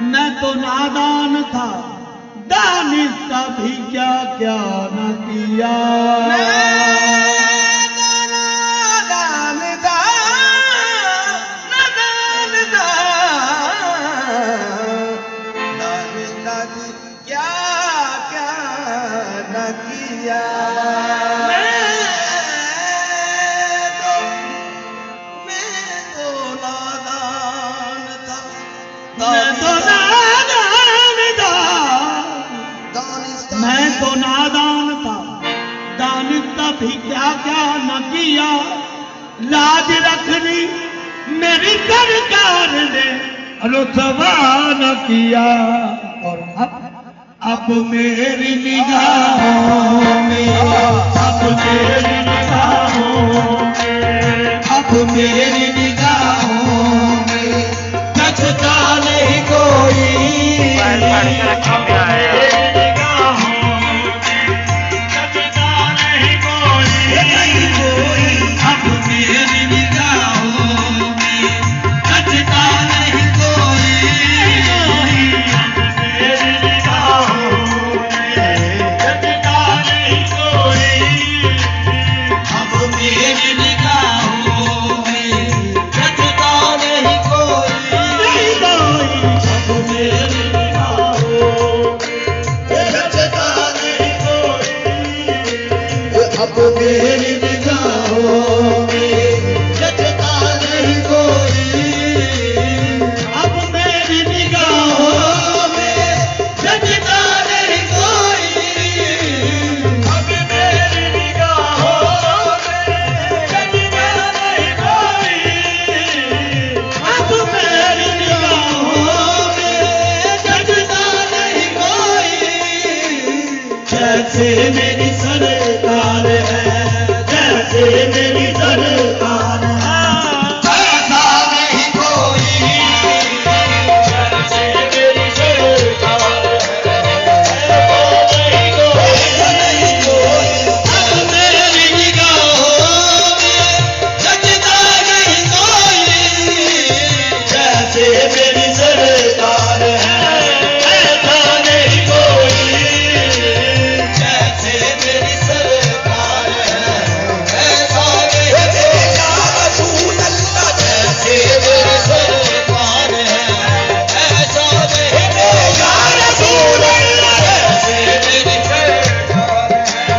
मैं तो नादान था, दानिस्ता भी क्या क्या न किया। मैं तो नादान था, दानिस्ता भी क्या क्या न किया। लाज रखनी मेरी सरकार ने रुसवा न किया। और अब मेरी निगाहों में, अब मेरी निगाहों में, अब मेरी निगाहों में जचता नहीं कोई। मेरी निगाहों में जचता नहीं कोई। अब मेरी निगाहों में जचता नहीं कोई। अब मेरी निगाहों में जचता नहीं कोई। अब मेरी निगाहों में जचता नहीं कोई। जैसे मेरी सरकार है, जैसे मेरी सरकार है, ऐसा नहीं कोई। जैसे मेरी सरकार है, ऐसा नहीं कोई। अब मेरी निगाहों में जचता नहीं कोई। जैसे मेरी सरकार है, ऐसा नहीं कोई। जैसे मेरी सरकार है, ऐसा नहीं रसूल अल्लाह। जैसे मेरी सरकार है, ऐसा नहीं रसूल अल्लाह। जैसे मेरी सरकार है,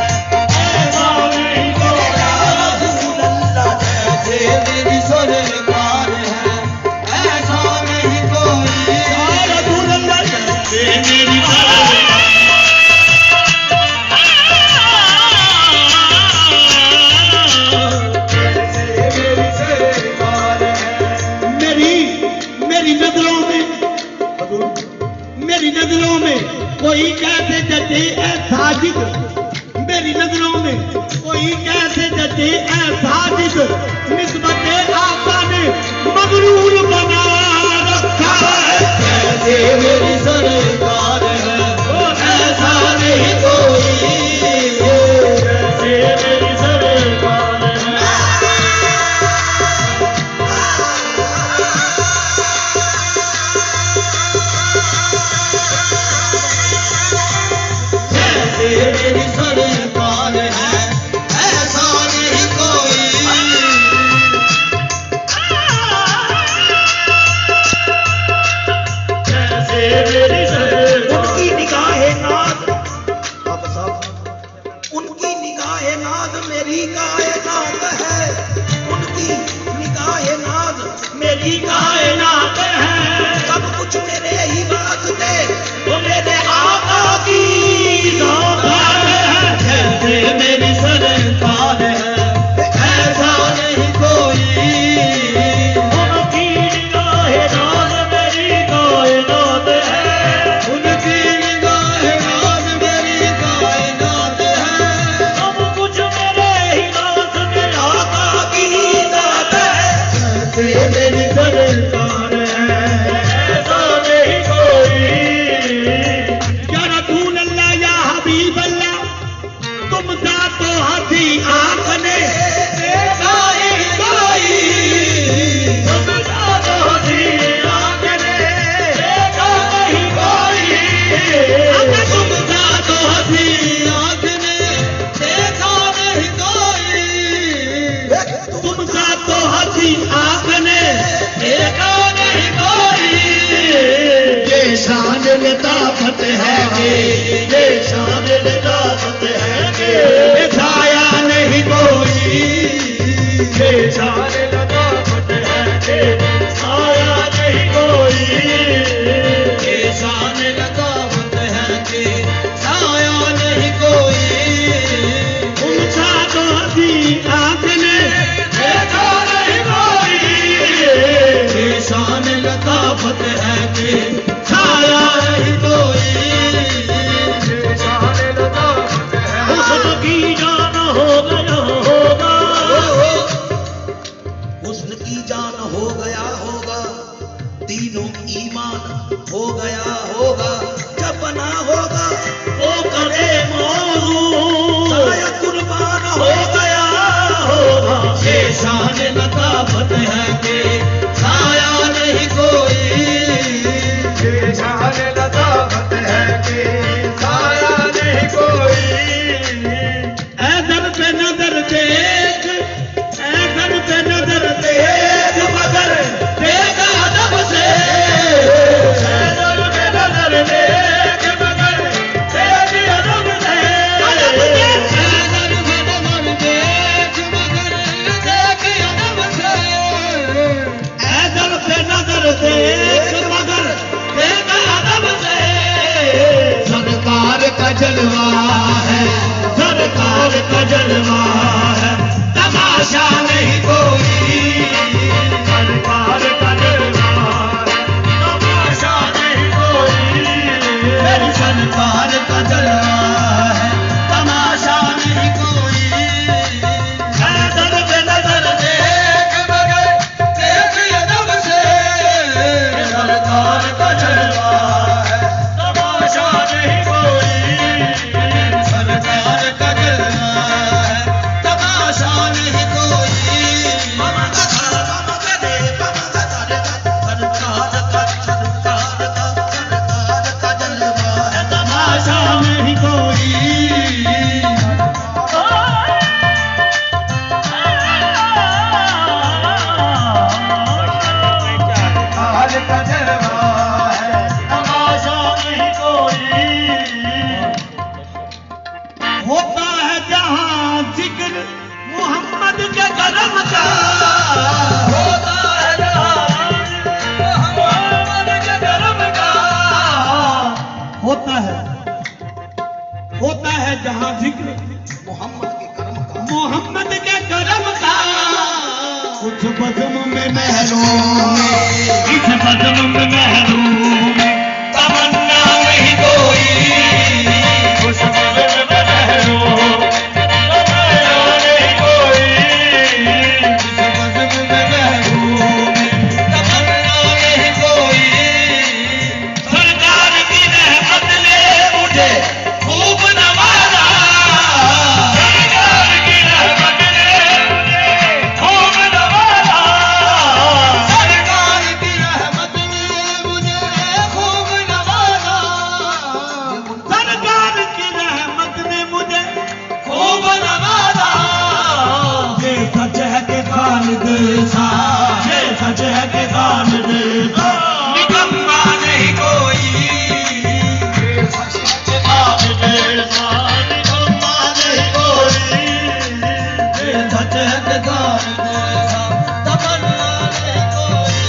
ऐसा नहीं रसूल अल्लाह। जैसे मेरी सरकार है, ऐसा नहीं कोई। रसूल अल्लाह जैसे मेरी मेरी नजरों में कोई कैसे जचे ऐ साजिद। मेरी नजरों में कोई कैसे जचे ऐ साजिद। निस्बते आका ने मगरूर बना रखा है। जैसे मेरी सरकार है, ऐसा नहीं कोई। जैसे मेरी सरकार है, मेरी सरकार है, ऐसा नहीं कोई। जैसे मेरी सरकार। उनकी निगाहे नाज, अब सब उनकी निगाहे नाज मेरी कायनात है। उनकी निगाहे नाज मेरी कायनात है। सब कुछ मेरे ही वास्ते, वो मेरे आका की मेरी सरकार है, ऐसा नहीं कोई। उनकी निगाहे नाज मेरी कायनात है। लताफत है ये शान लताफत है छाया नहीं कोई ये शान लताफत है छाया नहीं कोई ये शान लताफत है छाया नहीं कोई उनसा तो दी आँख ने देखा नहीं कोई ये शान लताफत है छाया नहीं कोई ये शान लताफत है हुस्न की जान हो गया होगा हुस्न की जान हो गया होगा तीनों ईमान हो गया होगा जब बना होगा वो करे मौजूद साया कुर्बान हो गया होगा ये शान लताफत है कि साया नहीं कोई ये शान लताफत है कि साया नहीं कोई ऐदर पे नजर देख ऐदर पे नजर देख मगर देख अदब से ऐदर पे नजर देख मगर देख अदब से ऐदर पे नजर देख मगर देख अदब से ऐदर पे नजर देख मगर देख अदब से सरकार का जलवा है सरकार का जलवा है तमाशा नहीं कोई सरकार का जलवा है तमाशा नहीं कोई मेरी सरकार का जलवा है तमाशा नहीं कोई ऐदर पे नजर देख मगर देख अदब से सरकार का जलवा है तमाशा नहीं कोई सरकार का जलवा है तमाशा नहीं कोई सरकार का जलवा है तमाशा नहीं कोई सरकार का जलवा है तमाशा नहीं कोई होता है जहां जिक्र मोहम्मद के कदम का होता है जहां मोहम्मद के कदम का होता है जहां जिक्र मोहम्मद के कदम का कुछ बज़्म में महरूम इस बज़्म में महरूम तमन्ना नहीं कोई उस बज़्म में महरूम तमन्ना नहीं कोई इस बज़्म में महरूम तमन्ना नहीं कोई सरकार की रहमत ने मुझे खूब नवाजा सरकार की रहमत ने मुझे खूब नवाजा सरकार की रहमत ने मुझे खूब नवाजा सरकार की रहमत ने मुझे खूब नवाजा ये सच है कि खालिद सा ये सच है कि खालिद सा निकम्मा नहीं कोई ये सच है कि खालिद सा निकम्मा नहीं कोई ये सच है कि खालिद सा तमन्ना नहीं कोई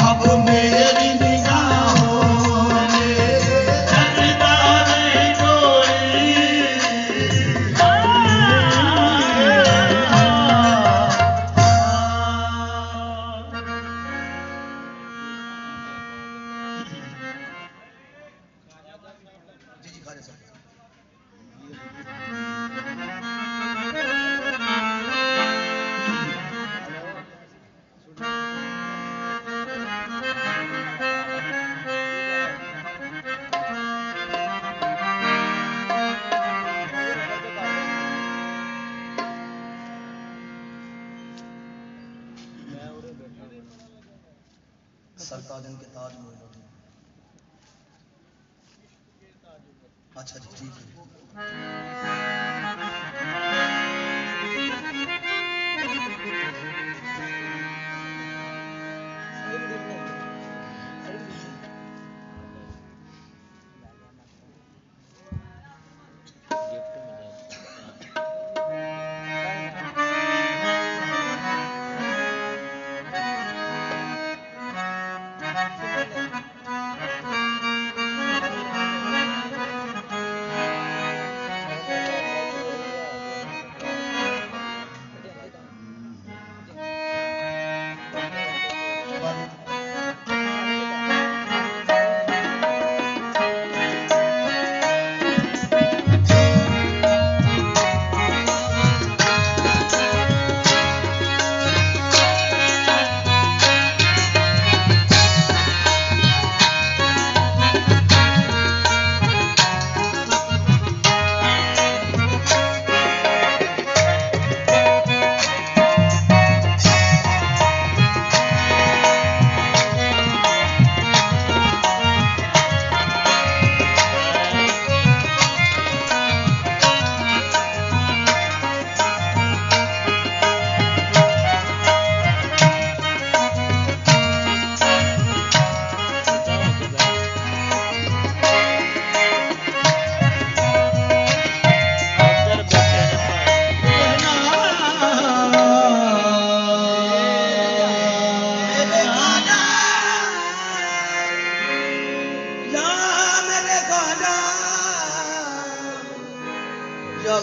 अब मेरी निगाहों में चलता नहीं कोई सरताजन के ताज में बैठे। अच्छा जी ठीक है।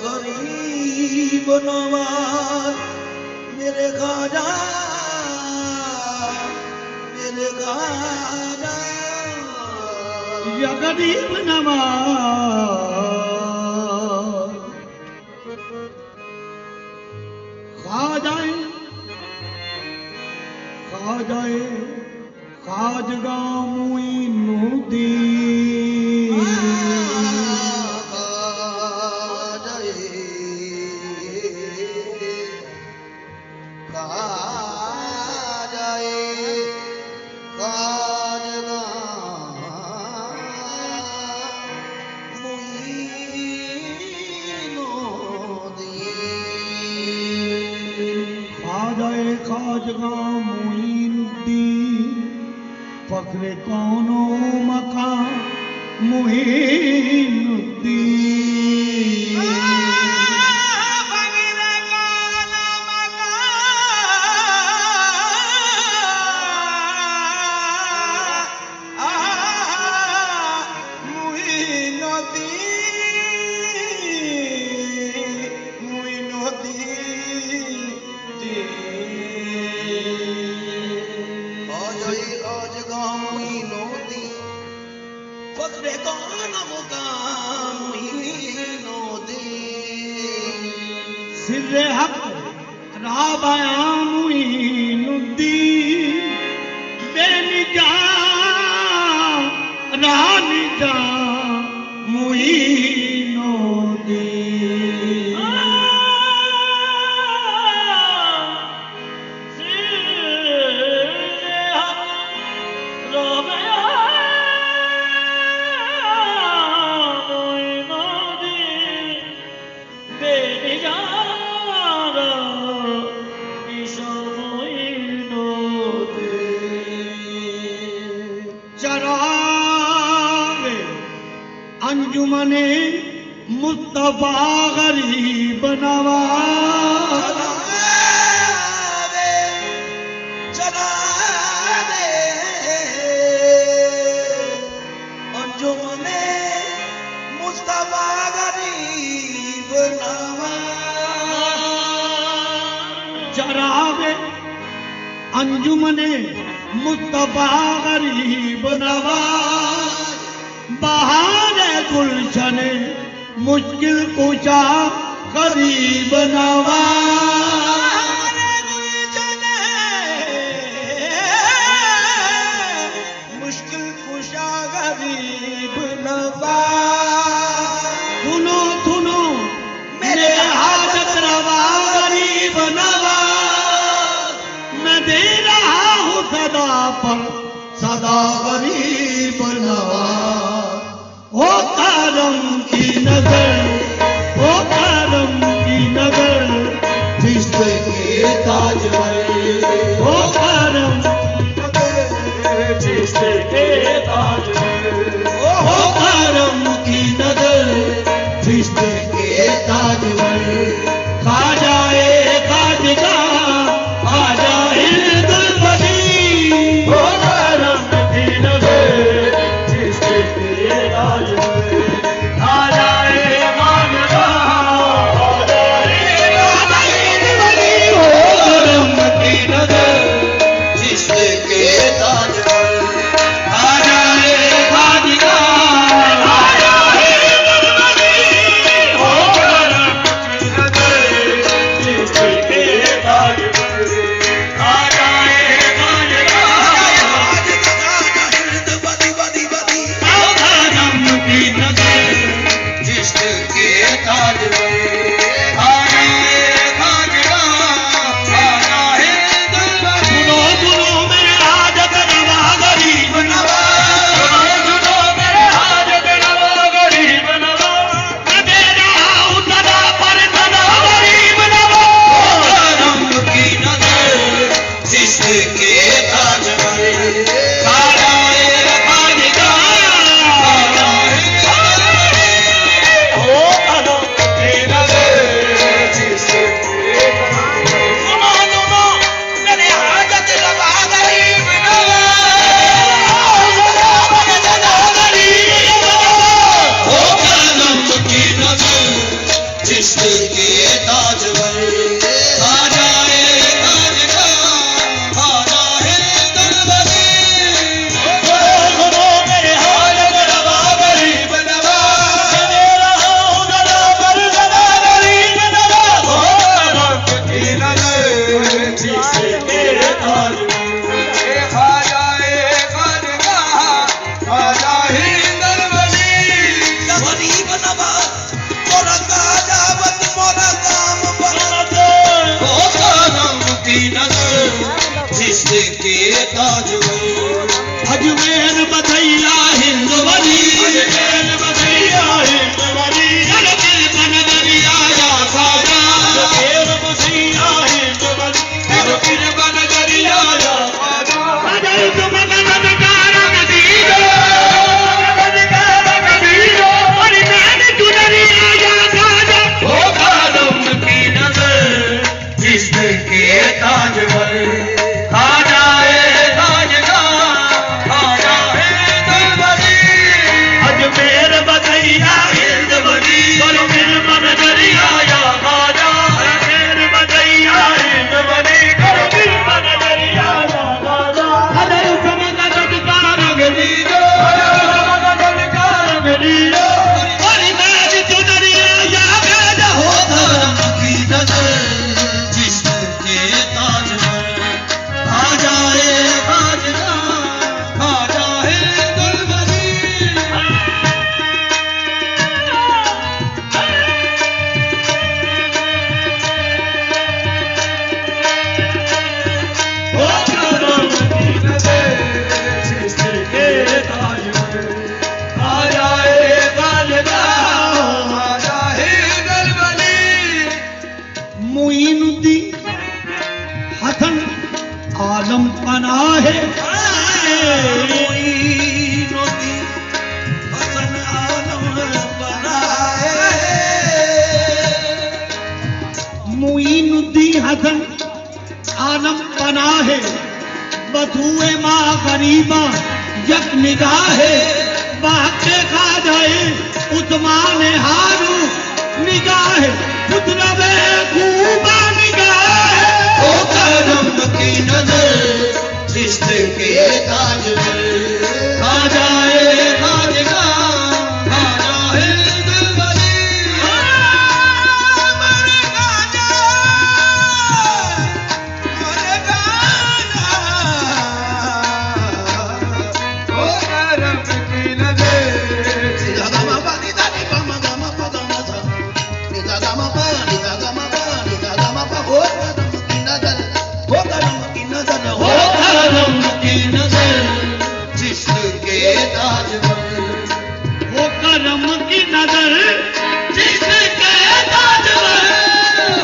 गरीब नवाज मेरे खाजा या गरीब नवाज खा जाए खाजगा मुईनुद्दीन खाजगा मुईनुद्दीन फख्रे कौनो मकान मुईनुद्दीन सिर्रे हक राबाया मुईनुद्दीन बेनिजा रानिजा मुईनुद्दीन सिर्रे हक राबाया अंजुमने मुस्तफा गरीब नवाज अंजुमने मुस्तफा गरीब नवाज चरावे अंजुमने मुस्तफा गरीब नवाज बहार गुलशन मुश्किल कुशा गरीब नवाज मुश्किल कुशा गरीब नवाज सुनो मेरे हाजत रवा गरीब नवाज मैं दे रहा हूँ सदा पर सदा गरीब नवाज ओ करम की नजर ओ करम की नजर रिश्ते के ताजवर ओ करम रिश्ते के ताजवर ओ करम की नजर रिश्ते के ताजवर खा जाए खाजगा आ जाए दुलबदी ओ करम की नजर रिश्ते के ताजवर आ जाए खाजगा आ जाए दुलबदी ओ करम की नजर रिश्ते के ताजवर आ जाए बथुए माँ गरीबा यक निगाहे बाके खा जाए उस्मान हारू निगाहे खुदरबे खूबा निगाहे ओ करम की नजर जिसके ताज पर खा जाए खाजगा खा जाए दिलबरी मरे गाजा ओ करम की नजर हो करम की नजर जिसके ताज पर वो करम की नजर जिसके ताज पर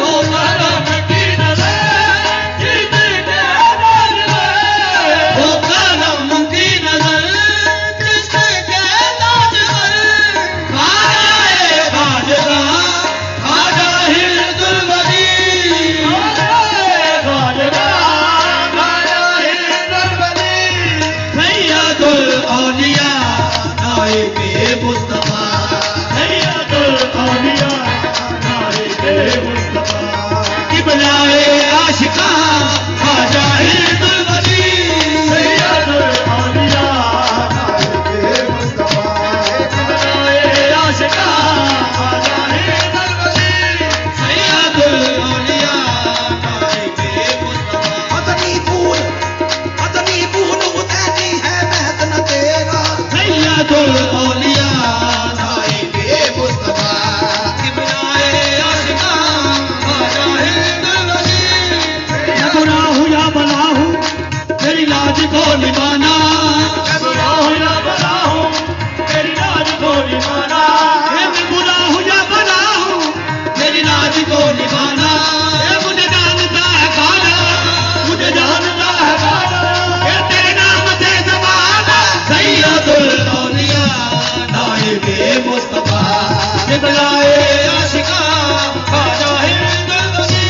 ओ करम की नजर जिसके ताज पर वो करम की नजर जिसके ताज पर खा जाए खाजगा खा जाए दिलबरी सैयदुल औलिया नाइबे मुस्तफा किबलाए आशिका खाजा दिलबरी सैयदुल औलिया नाइबे मुस्तफा सैयदुल औलिया नाइबे मुस्तफा किबलाए आशिका खाजा दिलबरी मैं बुरा हूँ या भला हूँ तेरी लाज को निभाना मैं बुरा हूँ या भला हूँ तेरी लाज को निभाना मैं बुरा हूँ या भला हूँ तेरी लाज को निभाना मुझे जानता है खाना मुझे जानता है खाना तेरे नाम से जमाना सैयदुल औलिया नाइबे मुस्तफा किबलाए आशिका खाजा दिलबरी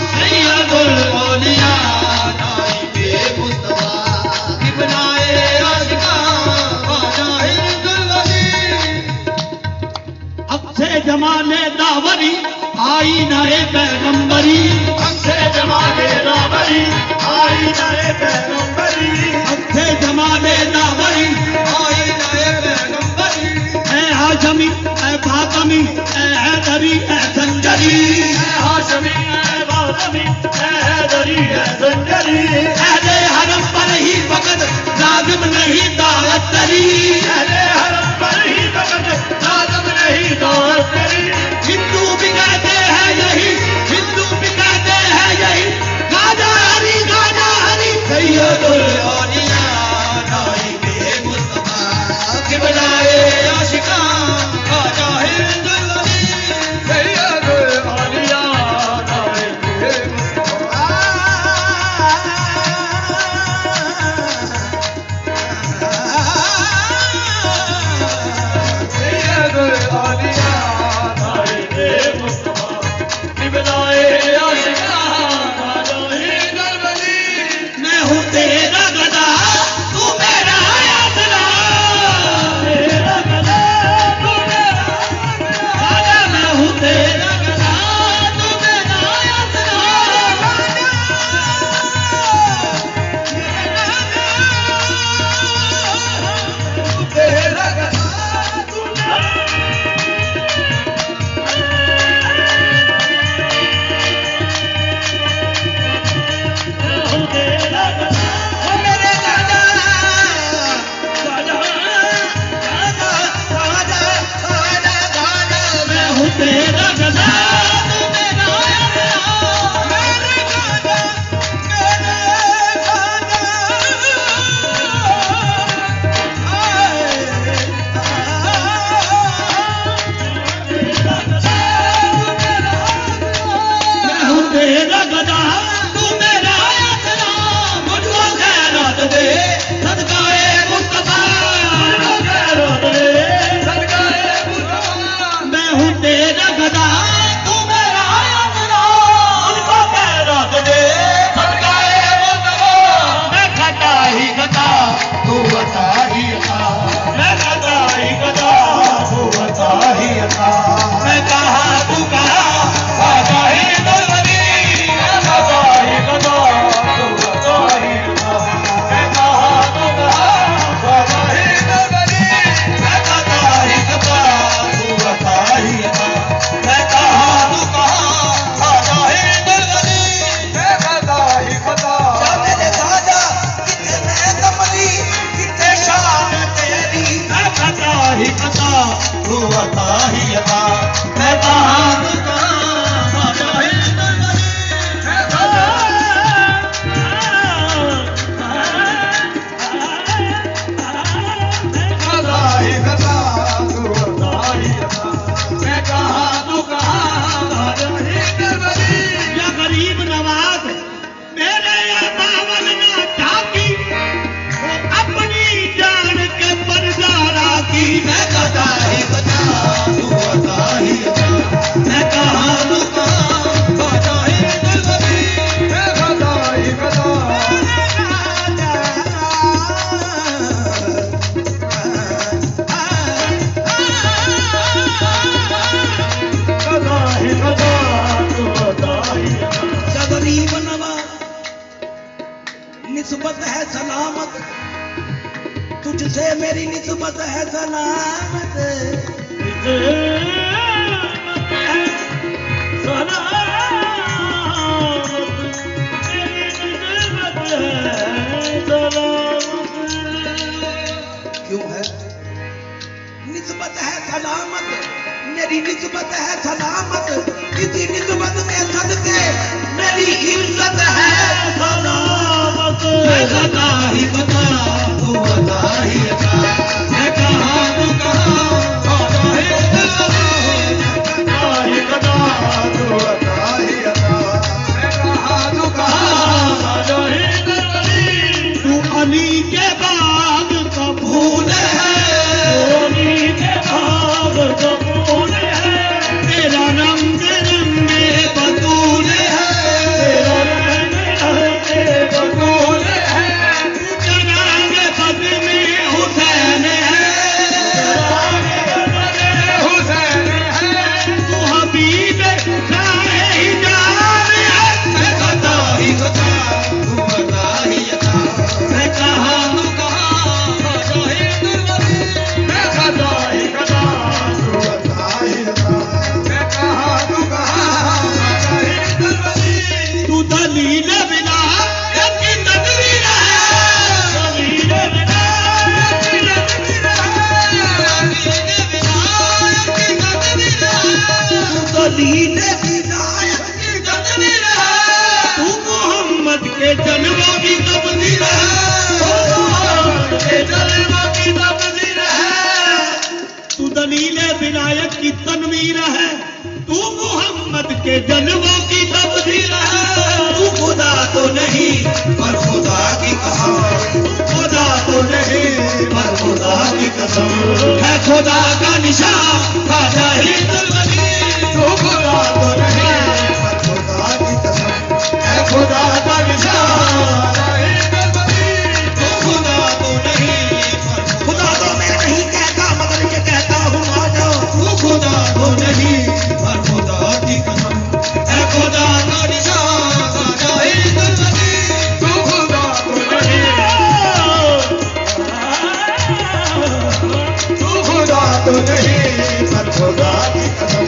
सैयदुल औलिया नाइबे मुस्तफा किबलाए आशिका खाजा दिलबरी अब से जमाने दावरी आई नए पैगंबरी अब से जमाने दावरी आई नए पैगंबरी अब से जमाने दावरी आई नए पैगंबरी ऐ हाशमी ऐ फातमी ऐ हैदरी ऐ संजरी ऐ हाशमी ऐ फातमी ऐ हैदरी ऐ संजरी अहले हरम पर ही वक्त लाजिम नहीं दावत तरी अहले हरम पर ही वक्त लाजिम नहीं दावत तरी हिंदू भी कहते हैं यही हिंदू भी कहते हैं यही खाजा हरी सैयदुल औलिया नाइबे मुस्तफा किबलाए आशिका खाजा दिलबरी सैयदुल औलिया नाइबे मुस्तफा निस्बत है सलामत, तुझसे मेरी निस्बत है सलामत। क्यों है? निस्बत है सलामत, मेरी निस्बत है सलामत, इसी निस्बत में सदके मेरी इज्जत है सलामत। मैं खता ही बता, तू बता ही बता, मैं कहाँ तू कहाँ, खता ही बता, तू बता ही बता, मैं कहाँ तू कहाँ, खता ही बता। तू अली के बाग का फूल है, अली के बाग का फूल है, तेरा रंग रंगे बतूल है, तेरा रंग रंगे बतूल है, तेरा रंग बद में हुसैन है, हुसैन है, तू हबीब शाहे हिजाज है। मैं खता ही खता, तू बता ही बता, मैं कहाँ तू कहाँ, खता ही दुर्बली, मैं खता ही खता, तू बता ही बता, मैं कहाँ तू कहाँ, खता ही दुर्बली। तू दलील बिना यकी तदबीर है, दलील बिना यकी तदबीर है, दलील बिना यकी तदबीर है, तू दलील बिना यकी तदबीर है, तू मोहम्मद के जन्मों की तब्दील है, तू मोहम्मद के जन्मों की तब्दील है, तू दलील विलायत की तनवीर है, तू मोहम्मद के जन्मों की तब्दील है, तू खुदा तो नहीं पर खुदा की कसम, खुदा तो नहीं पर खुदा की कसम, है खुदा का निशान खाजा ही दुर्बली, तू खुदा तो नहीं पर खुदा की कसम, है खुदा का निशान खाजा ही दुर्बली, तू खुदा तो नहीं पर खुदा तो मैं नहीं कहता मगर ये कहता हूँ आ जाओ, तू खुदा तो नहीं पर खुदा की कसम, है खुदा का निशान खाजा ही दुर्बली, तू खुदा तो नहीं, तू खुदा तो नहीं पर खुदा की कसम,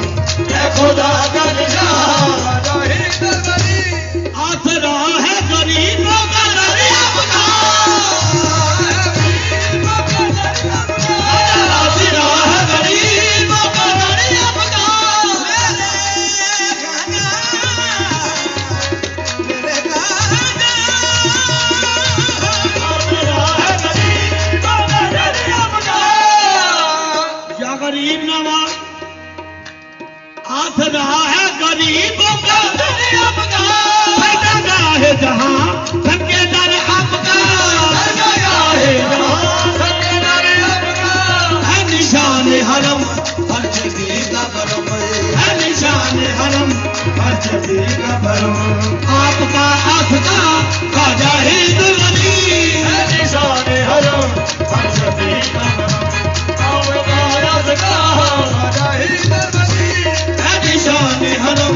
है खुदा का निशान खाजा ही दुर्बली। आसरा है गरीबों का दरियाब का, आसरा है गरीबों का दरियाब का, मेरे गाना, मेरे गाना, आसरा है गरीबों का दरियाब का, या गरीब नवाज आसरा है गरीबों का दरियाब का, पैदा है जहां सबके दर आपका, पैदा है जहां सबके दर आपका, है निशान हरम हर जगह का बरम, है निशान हरम हर जगह का बरम, आपका आस्था खाजा ही दुर्बली, है निशान हरम हर जगह का बरम, आपका आस्था खाजा ही दुर्बली, है निशान हरम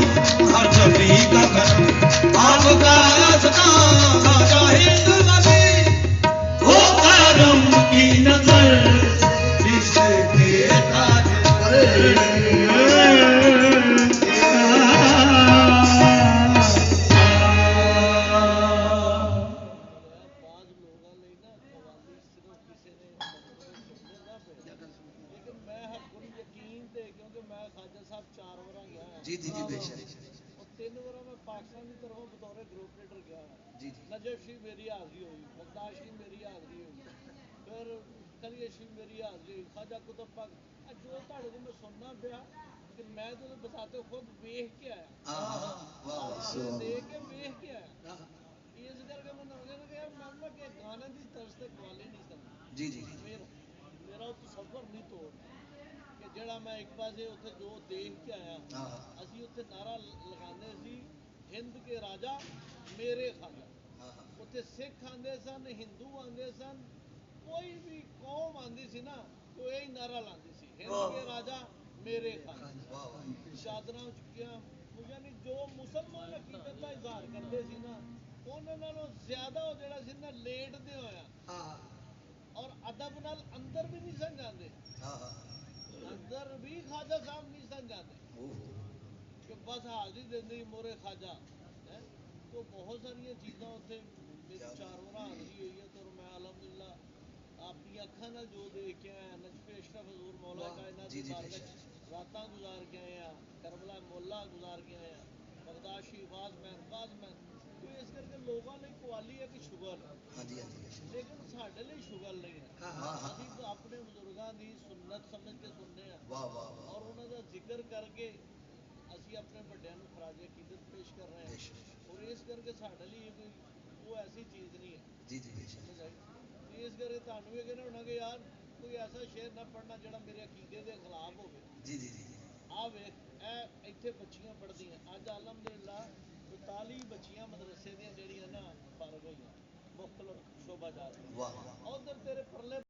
हर जगह का बरम, आपका आस्था खाजा ही दुर्बली, हो करम की नजर जिसके ताज पर, जी जी जी बेशक तीन बार मैं पाकिस्तान की तरफ बतौर ग्रुप लीडर गया, जी जी नजफ शी मेरी हाजिरी हुई, बगदाद शी मेरी हाजिरी हुई, फिर कलिया शी मेरी हाजिरी हुई, ख्वाजा कुतुब पाक जो तुहाडे को मैं सुनना पिया कि मैं तो बताते खुद वेख के आया, देख के वेख के आया, इस करके मैं मतलब कि गाने की तरज से गल ही नहीं करना, जी जी मेरा सफर नहीं तोड़ कि ਜਿਹੜਾ मैं एक पासे उत्थे जो देख के आया, ਅਸੀਂ ਉੱਥੇ नारा लगाते सी हिंद के राजा मेरे खाजा, उत्थे सिख आते सन, हिंदू आते सन, कोई भी कौम आती सी ना तो यही नारा लाती सी हिंद के राजा मेरे खाजा, चादर चुकिया, यानी जो मुसलमान अकीदत का इजहार करते सी ना ਉਹਨਾਂ ਨਾਲੋਂ ਜ਼ਿਆਦਾ ਉਹ ਜਿਹੜਾ ਸੀ ਨਾ ਲੇਟਦੇ ਹੋਇਆ ਹਾਂ ਔਰ ਅਦਬ ਨਾਲ ਅੰਦਰ ਵੀ ਨਹੀਂ ਸਨ ਜਾਂਦੇ ਹਾਂ ਅੰਦਰ ਵੀ ਖਾਜਾ ਸਾਹਿਬ ਨਹੀਂ ਸਨ ਜਾਂਦੇ कि बस हाजिरी देने मोरे खाजा है तो बहुत सारिया चीज़ा उत्थे मेरी चारों हाजिरी हुई है तो मैं अलहमदुलिल्लाह अपनी अखा नाल जो देख के आया नजफे अशरफ हजूर मौला कायनात दी बारगाह रातां गुजार के आए हैं करबला मोहल्ला गुजार के आए हैं बगदाद शहीबाज मैन तो इस करके लोगों ने कवाली है कि शुगर हाँ जी लेकिन साढ़े लिए शुगर नहीं है अभी तो अपने बुजुर्गों की सुन्नत समझ के सुनने हैं वाह वाह वाह और उन्होंने जिक्र करके ਅਸੀਂ ਆਪਣੇ ਵੱਡਿਆਂ ਨੂੰ ਖਰਾਜ ਅਕੀਦਤ ਪੇਸ਼ ਕਰ ਰਹੇ ਹਾਂ ਔਰ ਇਸ ਕਰਕੇ ਸਾਡੇ ਲਈ ਇਹ ਕੋਈ ਉਹ ਐਸੀ ਚੀਜ਼ ਨਹੀਂ ਹੈ ਜੀ ਜੀ ਸਮਝ ਆਈ ਤੇ ਇਸ ਕਰਕੇ ਤੁਹਾਨੂੰ ਇਹ ਕਹਿਣਾ ਹੋਣਾ ਕਿ ਯਾਰ ਕੋਈ ਐਸਾ ਸ਼ੇਰ ਨਾ ਪੜਨਾ ਜਿਹੜਾ ਮੇਰੇ ਅਕੀਦੇ ਦੇ ਖਿਲਾਫ ਹੋਵੇ ਜੀ ਜੀ ਆ ਵੇਖ ਇਹ ਇੱਥੇ ਬੱਚੀਆਂ ਪੜ੍ਹਦੀਆਂ ਅੱਜ ਅਲਹਮਦੁਲਿਲਾ 42 ਬੱਚੀਆਂ ਮਦਰਸੇ ਦੀਆਂ ਜਿਹੜੀਆਂ ਨਾ ਫਾਰਗ ਹੋਈਆਂ ਮੁਖਤਲਫ ਸ਼ੋਭਾ ਜਾਤ ਵਾਹ ਉਧਰ ਤੇਰੇ ਪਰਲੇ